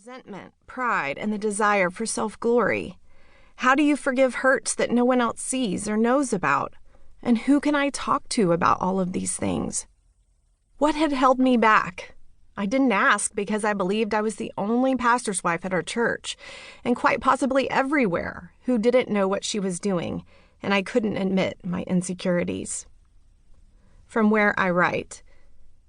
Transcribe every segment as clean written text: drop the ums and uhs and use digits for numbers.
resentment, pride, and the desire for self-glory? How do you forgive hurts that no one else sees or knows about? And who can I talk to about all of these things? What had held me back? I didn't ask because I believed I was the only pastor's wife at our church, and quite possibly everywhere, who didn't know what she was doing, and I couldn't admit my insecurities. From where I write,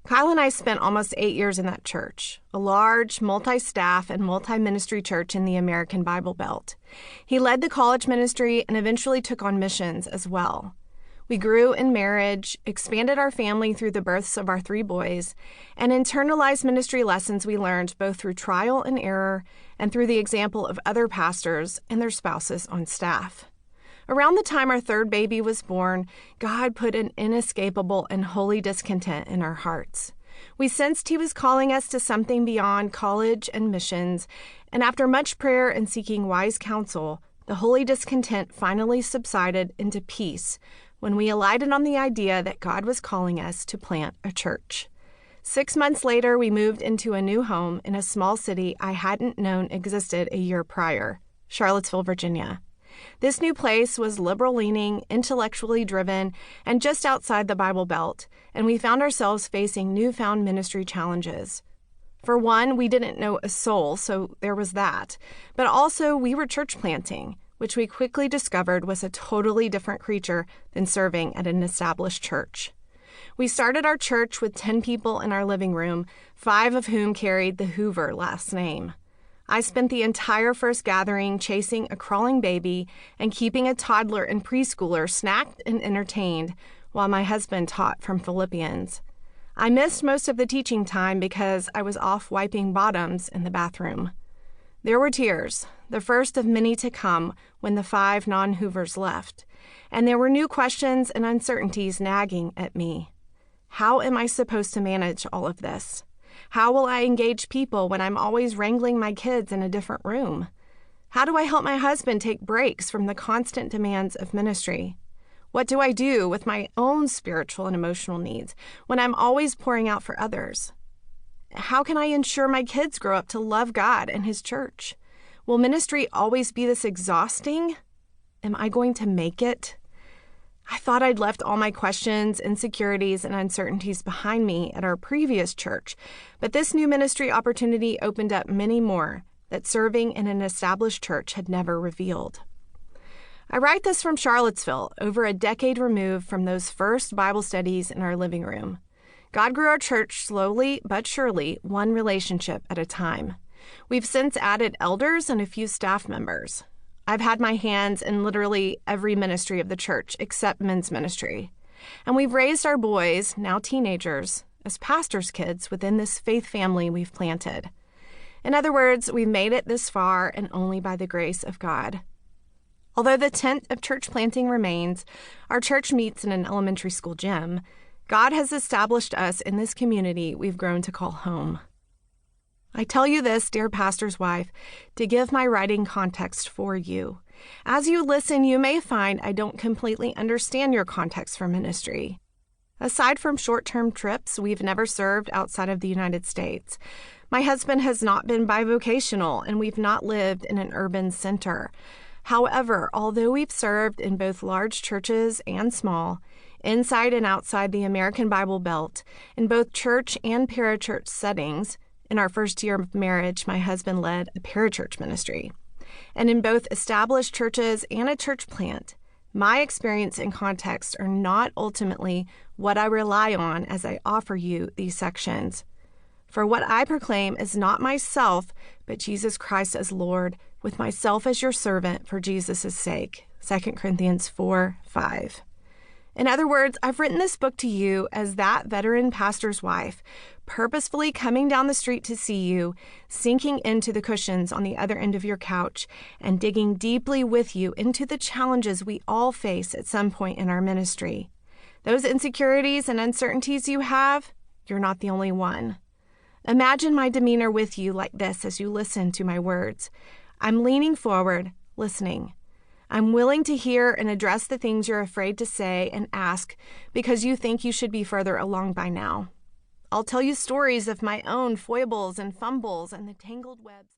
Kyle and I spent almost 8 years in that church, a large, multi-staff and multi-ministry church in the American Bible Belt. He led the college ministry and eventually took on missions as well. We grew in marriage, expanded our family through the births of our 3 boys, and internalized ministry lessons we learned both through trial and error and through the example of other pastors and their spouses on staff. Around the time our 3rd baby was born, God put an inescapable and holy discontent in our hearts. We sensed He was calling us to something beyond college and missions, and after much prayer and seeking wise counsel, the holy discontent finally subsided into peace when we alighted on the idea that God was calling us to plant a church. 6 months later, we moved into a new home in a small city I hadn't known existed a year prior, Charlottesville, Virginia. This new place was liberal-leaning, intellectually driven, and just outside the Bible Belt, and we found ourselves facing newfound ministry challenges. For one, we didn't know a soul, so there was that. But also, we were church planting, which we quickly discovered was a totally different creature than serving at an established church. We started our church with 10 people in our living room, 5 of whom carried the Hoover last name. I spent the entire first gathering chasing a crawling baby and keeping a toddler and preschooler snacked and entertained while my husband taught from Philippians. I missed most of the teaching time because I was off wiping bottoms in the bathroom. There were tears, the first of many to come when the 5 non-Hoovers left, and there were new questions and uncertainties nagging at me. How am I supposed to manage all of this? How will I engage people when I'm always wrangling my kids in a different room? How do I help my husband take breaks from the constant demands of ministry? What do I do with my own spiritual and emotional needs when I'm always pouring out for others? How can I ensure my kids grow up to love God and His church? Will ministry always be this exhausting? Am I going to make it? I thought I'd left all my questions, insecurities, and uncertainties behind me at our previous church, but this new ministry opportunity opened up many more that serving in an established church had never revealed. I write this from Charlottesville, over a decade removed from those first Bible studies in our living room. God grew our church slowly but surely, one relationship at a time. We've since added elders and a few staff members. I've had my hands in literally every ministry of the church except men's ministry. And we've raised our boys, now teenagers, as pastors' kids within this faith family we've planted. In other words, we've made it this far and only by the grace of God. Although the tent of church planting remains, our church meets in an elementary school gym, God has established us in this community we've grown to call home. I tell you this, dear pastor's wife, to give my writing context for you. As you listen, you may find I don't completely understand your context for ministry. Aside from short-term trips, we've never served outside of the United States. My husband has not been bivocational, and we've not lived in an urban center. However, although we've served in both large churches and small, inside and outside the American Bible Belt, in both church and parachurch settings, in our first year of marriage, my husband led a parachurch ministry. And in both established churches and a church plant, my experience and context are not ultimately what I rely on as I offer you these sections. For what I proclaim is not myself, but Jesus Christ as Lord, with myself as your servant for Jesus' sake. 2 Corinthians 4:5. In other words, I've written this book to you as that veteran pastor's wife, purposefully coming down the street to see you, sinking into the cushions on the other end of your couch, and digging deeply with you into the challenges we all face at some point in our ministry. Those insecurities and uncertainties you have, you're not the only one. Imagine my demeanor with you like this as you listen to my words. I'm leaning forward, listening. I'm willing to hear and address the things you're afraid to say and ask because you think you should be further along by now. I'll tell you stories of my own foibles and fumbles and the tangled webs.